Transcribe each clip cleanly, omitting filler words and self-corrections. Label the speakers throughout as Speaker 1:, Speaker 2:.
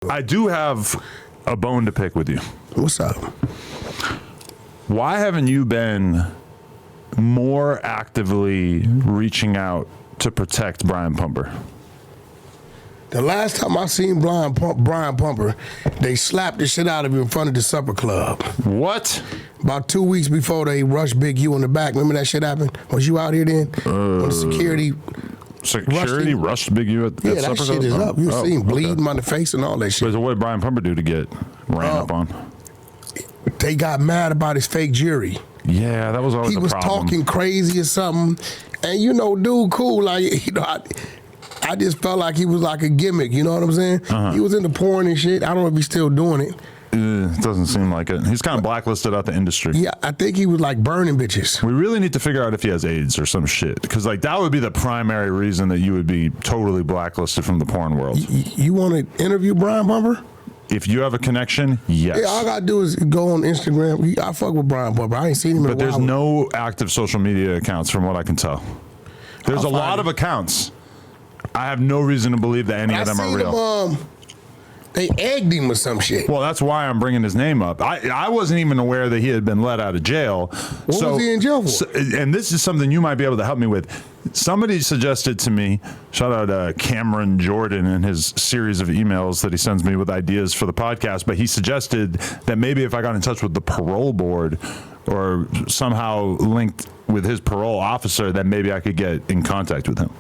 Speaker 1: I do have a bone to pick with you.
Speaker 2: What's up?
Speaker 1: Why haven't you been more actively reaching out to protect Brian Pumper?
Speaker 2: The last time I seen Brian Pumper, they slapped the shit out of him in front of the supper club.
Speaker 1: What?
Speaker 2: About 2 weeks before they rushed Big U in the back. Remember that shit happened? Was you out here then? When the security
Speaker 1: rushed Big U at supper club?
Speaker 2: Yeah, that shit is up. You see him bleeding on the face and all that shit.
Speaker 1: But what did Brian Pumper do to get ran up on?
Speaker 2: They got mad about his fake jury.
Speaker 1: Yeah, that was always the problem.
Speaker 2: He was talking crazy or something. And you know, dude, cool. Like, you know, I just felt like he was like a gimmick. You know what I'm saying? He was into porn and shit. I don't know if he's still doing it.
Speaker 1: It doesn't seem like it. He's kind of blacklisted out the industry.
Speaker 2: Yeah, I think he was like burning bitches.
Speaker 1: We really need to figure out if he has AIDS or some shit. Because like that would be the primary reason that you would be totally blacklisted from the porn world.
Speaker 2: You want to interview Brian Pumper?
Speaker 1: If you have a connection, yes.
Speaker 2: Yeah, all I gotta do is go on Instagram. I fuck with Brian Pumper. I ain't seen him in a while.
Speaker 1: But there's no active social media accounts from what I can tell. There's a lot of accounts. I have no reason to believe that any of them are real.
Speaker 2: They egged him or some shit.
Speaker 1: Well, that's why I'm bringing his name up. I wasn't even aware that he had been let out of jail.
Speaker 2: What was he in jail for?
Speaker 1: And this is something you might be able to help me with. Somebody suggested to me, shout out Cameron Jordan in his series of emails that he sends me with ideas for the podcast, but he suggested that maybe if I got in touch with the parole board or somehow linked with his parole officer, that maybe I could get in contact with him.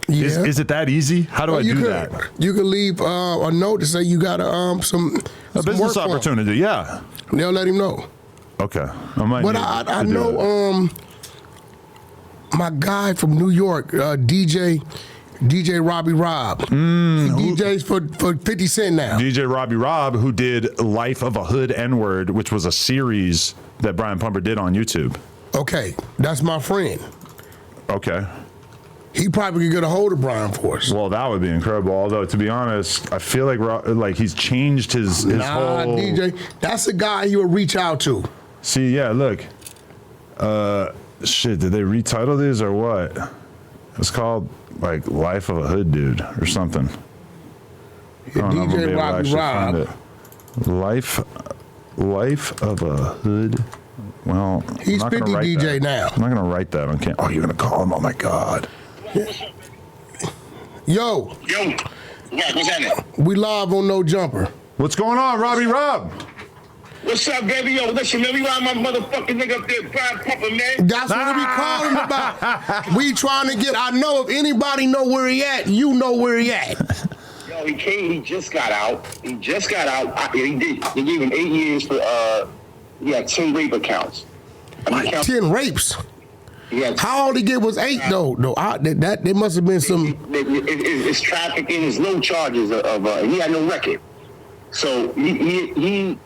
Speaker 2: Yeah.
Speaker 1: Is it that easy? How do I do that?
Speaker 2: You could leave a note to say you got some
Speaker 1: business opportunity. Yeah,
Speaker 2: they'll let him know.
Speaker 1: Okay,
Speaker 2: I know my guy from New York, DJ Robbie Rob. He DJs for 50 Cent now.
Speaker 1: DJ Robbie Rob, who did Life of a Hood N-Word, which was a series that Brian Pumper did on YouTube.
Speaker 2: Okay, that's my friend.
Speaker 1: Okay.
Speaker 2: He probably could get a hold of Brian for us.
Speaker 1: Well, that would be incredible. Although, to be honest, I feel like he's changed his whole...
Speaker 2: DJ, that's the guy you would reach out to.
Speaker 1: See, yeah, look. Shit, did they retitle these or what? It's called, like, Life of a Hood Dude or something.
Speaker 2: Yeah, DJ Robbie Rob.
Speaker 1: Life of a Hood. Well,
Speaker 2: he's 50 DJ now.
Speaker 1: I'm not going to write that on camera. Oh, you're going to call him? Oh, my God.
Speaker 2: Yo,
Speaker 3: Wack, what's happening?
Speaker 2: We live on No Jumper.
Speaker 1: What's going on, Robbie Rob?
Speaker 3: What's up, baby? Yo, listen, man, we ride my motherfucking nigga up there, Brian Pumper, man.
Speaker 2: That's what we calling about. We trying to get, I know if anybody know where he at, you know where he at.
Speaker 3: Yo, he just got out. He gave him 8 years for, he had 10 rape accounts.
Speaker 2: 10 rapes?
Speaker 3: Yeah.
Speaker 2: How old he get was 8 though. No, there must have been some.
Speaker 3: It's trafficking. It's low charges of he had no record. So he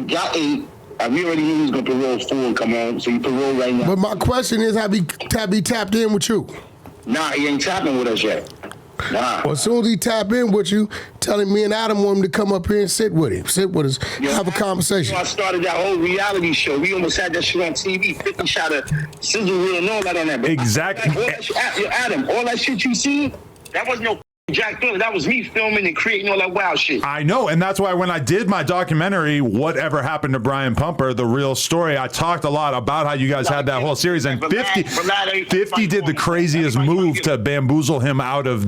Speaker 3: got 8. We already knew he was gonna parole 4 and come home. So he paroled right now.
Speaker 2: But my question is, have he tapped in with you?
Speaker 3: Nah, he ain't tapping with us yet. Nah.
Speaker 2: Well, as soon as he tap in with you, telling me and Adam want him to come up here and sit with us, have a conversation.
Speaker 3: I started that whole reality show. We almost had that shit on TV. 50 shot of sizzle reel and all that on that. But
Speaker 1: exactly.
Speaker 3: Adam, all that shit you see, that was no Jack Thriller. That was me filming and creating all that wild shit.
Speaker 1: I know, and that's why when I did my documentary, Whatever Happened to Brian Pumper, the real story, I talked a lot about how you guys had that whole series, and 50 did the craziest move to bamboozle him out of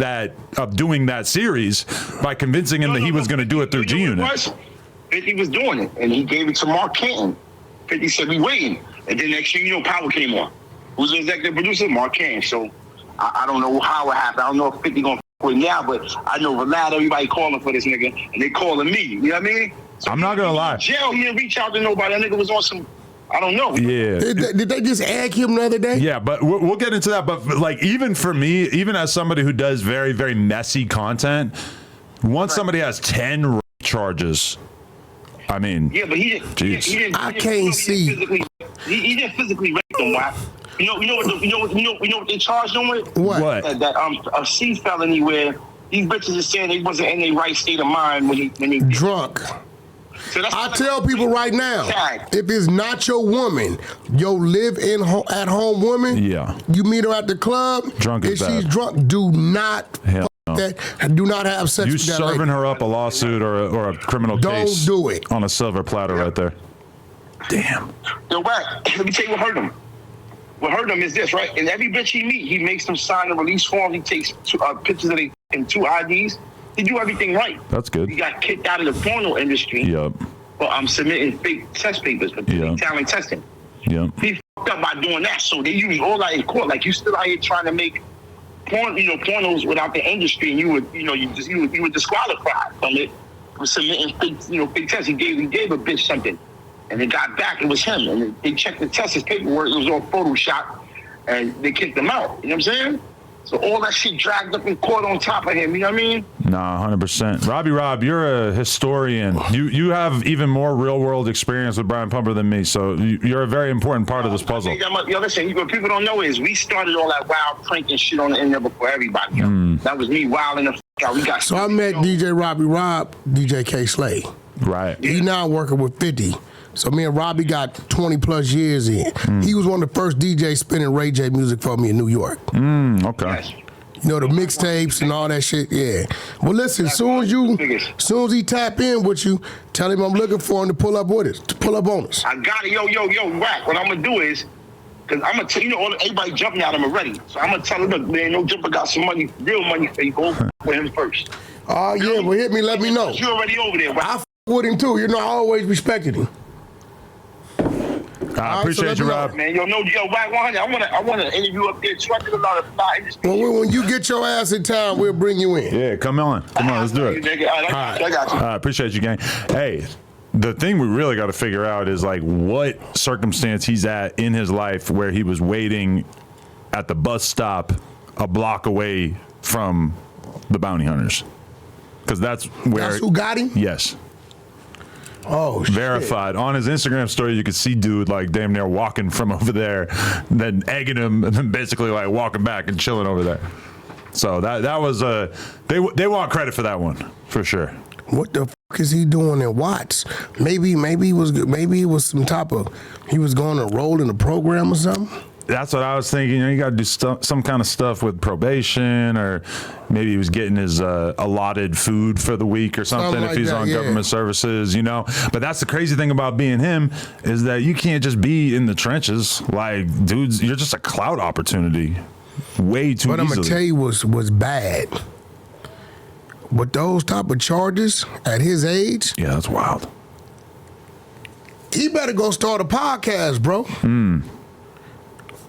Speaker 1: doing that series by convincing him that he was going to do it through G-Unit.
Speaker 3: 50 was doing it, and he gave it to Mark Canton. 50 said, we waiting. And then next thing you know, Power came on. Who's the executive producer? Mark Canton. So I don't know how it happened. I don't know if 50 going to with now, but I know Vlad, everybody calling for this nigga, and they calling me. You know what I mean? So
Speaker 1: I'm not gonna lie.
Speaker 3: Jail, he didn't reach out to nobody. That nigga was on some, I don't know.
Speaker 1: Yeah.
Speaker 2: Did they just egg him the other day?
Speaker 1: Yeah, but we'll get into that. But like, even for me, even as somebody who does very, very messy content, once somebody has 10 rape charges, I mean,
Speaker 3: yeah, but he didn't.
Speaker 2: I can't see.
Speaker 3: He didn't physically rape them. Why? You know what they charged them with?
Speaker 2: What?
Speaker 3: A C felony where these bitches are saying they wasn't in their right state of mind when they
Speaker 2: drunk. So I tell people right now, if it's not your woman, your live-in at home woman,
Speaker 1: yeah,
Speaker 2: you meet her at the club,
Speaker 1: drunk
Speaker 2: if she's drunk, do not that. Do not have sex
Speaker 1: You
Speaker 2: with that
Speaker 1: serving
Speaker 2: lady.
Speaker 1: her up a lawsuit or a criminal case.
Speaker 2: Don't do it.
Speaker 1: On a silver platter right there. Damn.
Speaker 3: Yo, Wack, let me tell you what hurt him. What hurt him is this, right? And every bitch he meet, he makes them sign a release form. He takes pictures of their 2 IDs. He do everything right.
Speaker 1: That's good.
Speaker 3: He got kicked out of the porno industry.
Speaker 1: Yep.
Speaker 3: But I'm submitting fake test papers for fake talent testing.
Speaker 1: Yep.
Speaker 3: He fucked up by doing that. So they use all that in court. Like, you still out here trying to make pornos without the industry, and you were disqualified from it for submitting fake tests. He gave a bitch something, and they got back. It was him, and they checked the test, his paperwork. It was all Photoshop, and they kicked him out. You know what I'm saying? So all that shit dragged up in court on top of him. You know what I mean?
Speaker 1: Nah, 100%. Rob, you're a historian. You have even more real world experience with Brian Pumper than me, so you're a very important part of this puzzle.
Speaker 3: Listen, what people don't know is we started all that wild prank and shit on the internet before everybody. That was me wilding the out. We got.
Speaker 2: So I met DJ Robbie Rob, DJ K Slay.
Speaker 1: Right.
Speaker 2: He now working with 50. So me and Robbie got 20 plus years in. He was one of the first DJs spinning Ray J music for me in New York.
Speaker 1: Okay.
Speaker 3: Yes.
Speaker 2: You know, the mixtapes and all that shit, yeah. Well, listen, as soon as he tap in with you, tell him I'm looking for him to pull up with us, to pull up on us.
Speaker 3: I got it. Yo, Wack. What I'm going to do is, because I'm going to tell everybody jumping at him already. So I'm going to tell him, look, man, no jumper got some money, real money for you. Go with him first.
Speaker 2: Oh, yeah, well, hit me, let me know.
Speaker 3: You already over there, Wack.
Speaker 2: I with him, too. You know, I always respected him.
Speaker 1: I appreciate you, Rob.
Speaker 3: Man, Wack 100. I want to interview up there too. I did a lot of fly industry.
Speaker 2: Well, when you get your ass in town, we'll bring you in.
Speaker 1: Yeah, come on, let's do it.
Speaker 3: I got you.
Speaker 1: I appreciate you, gang. Hey, the thing we really got to figure out is like what circumstance he's at in his life where he was waiting at the bus stop a block away from the bounty hunters, because that's where.
Speaker 2: That's who got him?
Speaker 1: Yes.
Speaker 2: Oh, shit.
Speaker 1: Verified. On his Instagram story, you could see dude like damn near walking from over there, then egging him, and then basically like walking back and chilling over there. So that was they want credit for that one for sure.
Speaker 2: What the fuck is he doing in Watts? Maybe it was some type of he was going to enroll in a program or something.
Speaker 1: That's what I was thinking. You got to do some kind of stuff with probation, or maybe he was getting his allotted food for the week or something if he's on government services, But that's the crazy thing about being him is that you can't just be in the trenches. Like, dudes, you're just a clout opportunity way too
Speaker 2: What I'm
Speaker 1: easily.
Speaker 2: going to tell you was bad. But those type of charges at his age.
Speaker 1: Yeah, that's wild.
Speaker 2: He better go start a podcast, bro.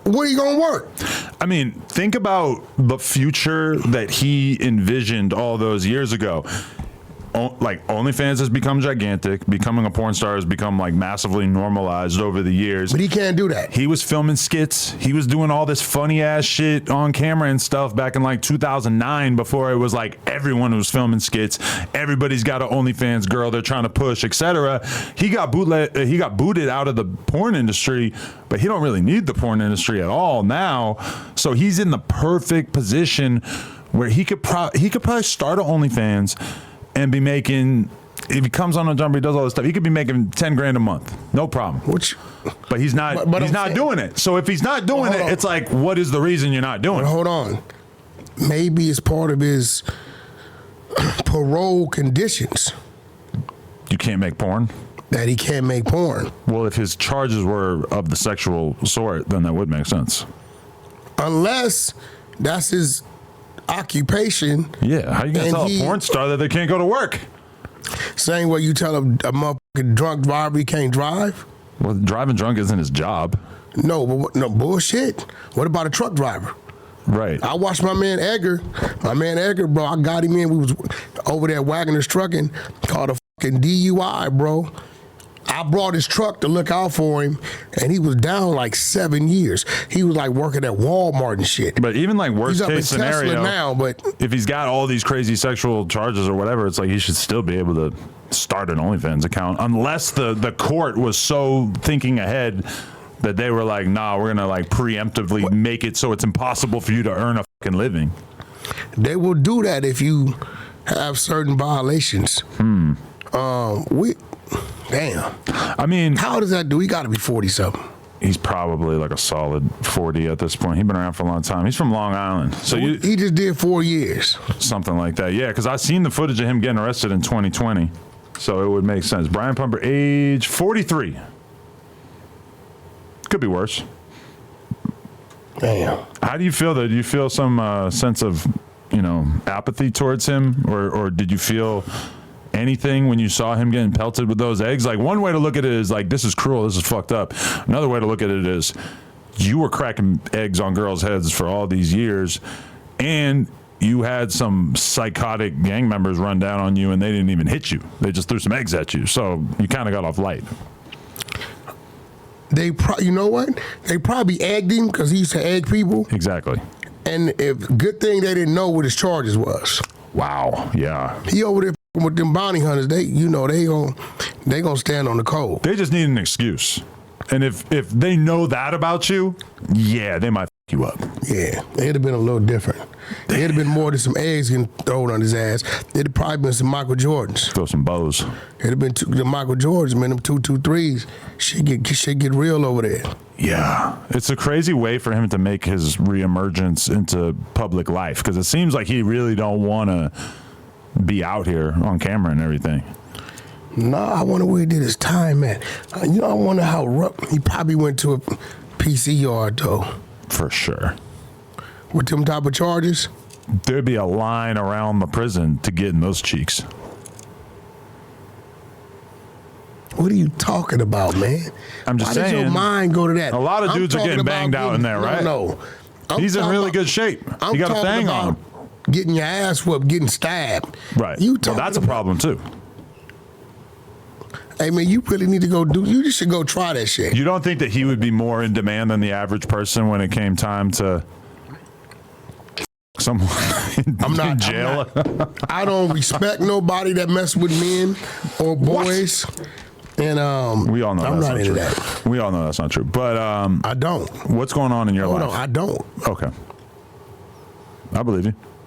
Speaker 2: Where you gonna work?
Speaker 1: I mean, think about the future that he envisioned all those years ago. Like, OnlyFans has become gigantic. Becoming a porn star has become like massively normalized over the years.
Speaker 2: But he can't do that.
Speaker 1: He was filming skits. He was doing all this funny ass shit on camera and stuff back in like 2009 before it was like everyone was filming skits. Everybody's got an OnlyFans girl they're trying to push, etc. He got booted out of the porn industry, but he don't really need the porn industry at all now. So he's in the perfect position where he could probably start an OnlyFans and be making, if he comes on a jumper, he does all this stuff, he could be making 10 grand a month, no problem. But he's not. He's not doing it. So if he's not doing it, it's like, what is the reason you're not doing it?
Speaker 2: Hold on. Maybe it's part of his parole conditions.
Speaker 1: You can't make porn.
Speaker 2: That he can't make porn.
Speaker 1: Well, if his charges were of the sexual sort, then that would make sense.
Speaker 2: Unless that's his occupation.
Speaker 1: Yeah, how you gonna tell a porn star that they can't go to work?
Speaker 2: Same way you tell a motherfucking drunk driver he can't drive.
Speaker 1: Well, driving drunk isn't his job.
Speaker 2: No, but no bullshit. What about a truck driver?
Speaker 1: Right.
Speaker 2: I watched my man Edgar. Bro, I got him in. We was over there Wagner's trucking, called a fucking DUI, bro. I brought his truck to look out for him, and he was down like 7 years. He was like working at Walmart and shit.
Speaker 1: But even like worst
Speaker 2: he's up
Speaker 1: case
Speaker 2: in
Speaker 1: scenario,
Speaker 2: Tesla now, but
Speaker 1: if he's got all these crazy sexual charges or whatever, it's like he should still be able to start an OnlyFans account, unless the court was so thinking ahead that they were like, nah, we're gonna like preemptively make it so it's impossible for you to earn a fucking living.
Speaker 2: They will do that if you have certain violations.
Speaker 1: Damn.
Speaker 2: I mean, how does that do? He got to be 40 something.
Speaker 1: he's probably like a solid 40 at this point. He's been around for a long time. He's from Long Island. So
Speaker 2: he just did 4 years.
Speaker 1: Something like that. Yeah, because I seen the footage of him getting arrested in 2020. So it would make sense. Brian Pumper, age 43. Could be worse.
Speaker 2: Damn.
Speaker 1: How do you feel, though? Do you feel some sense of, apathy towards him? Or did you feel anything when you saw him getting pelted with those eggs? Like, one way to look at it is like, this is cruel, this is fucked up. Another way to look at it is, you were cracking eggs on girls' heads for all these years, and you had some psychotic gang members run down on you, and they didn't even hit you. They just threw some eggs at you. So you kind of got off light.
Speaker 2: You know what? They probably egged him because he used to egg people.
Speaker 1: Exactly.
Speaker 2: And good thing they didn't know what his charges was.
Speaker 1: Wow. Yeah.
Speaker 2: He over there with them bounty hunters. They gonna stand on the code.
Speaker 1: They just need an excuse. And if they know that about you, yeah, they might f you up.
Speaker 2: Yeah, it'd have been a little different. It'd have been more than some eggs getting thrown on his ass. It'd have probably been some Michael Jordans.
Speaker 1: Throw some bows.
Speaker 2: It'd have been the Michael Jordans, man. Them 223s. Shit get real over there.
Speaker 1: Yeah, it's a crazy way for him to make his reemergence into public life, because it seems like he really don't want to be out here on camera and everything.
Speaker 2: No, I wonder where he did his time at. I wonder how rough. He probably went to a PC yard, though.
Speaker 1: For sure.
Speaker 2: With them type of charges?
Speaker 1: There'd be a line around the prison to get in those cheeks.
Speaker 2: What are you talking about, man?
Speaker 1: I'm just saying.
Speaker 2: Why does your mind go to that?
Speaker 1: A lot of dudes are getting banged out in there, right?
Speaker 2: No.
Speaker 1: He's in really good shape. He got a thing on him.
Speaker 2: Getting your ass whooped, getting stabbed.
Speaker 1: Right. Well, that's a problem, too.
Speaker 2: Hey, man, you really need to you just should go try that shit.
Speaker 1: You don't think that he would be more in demand than the average person when it came time to someone in jail?
Speaker 2: I don't respect nobody that mess with men or boys. What? And
Speaker 1: we all know
Speaker 2: I'm
Speaker 1: that's
Speaker 2: not into
Speaker 1: true.
Speaker 2: that.
Speaker 1: We all know that's not true. But
Speaker 2: I don't.
Speaker 1: What's going on in your life?
Speaker 2: No, I don't.
Speaker 1: Okay. I believe you.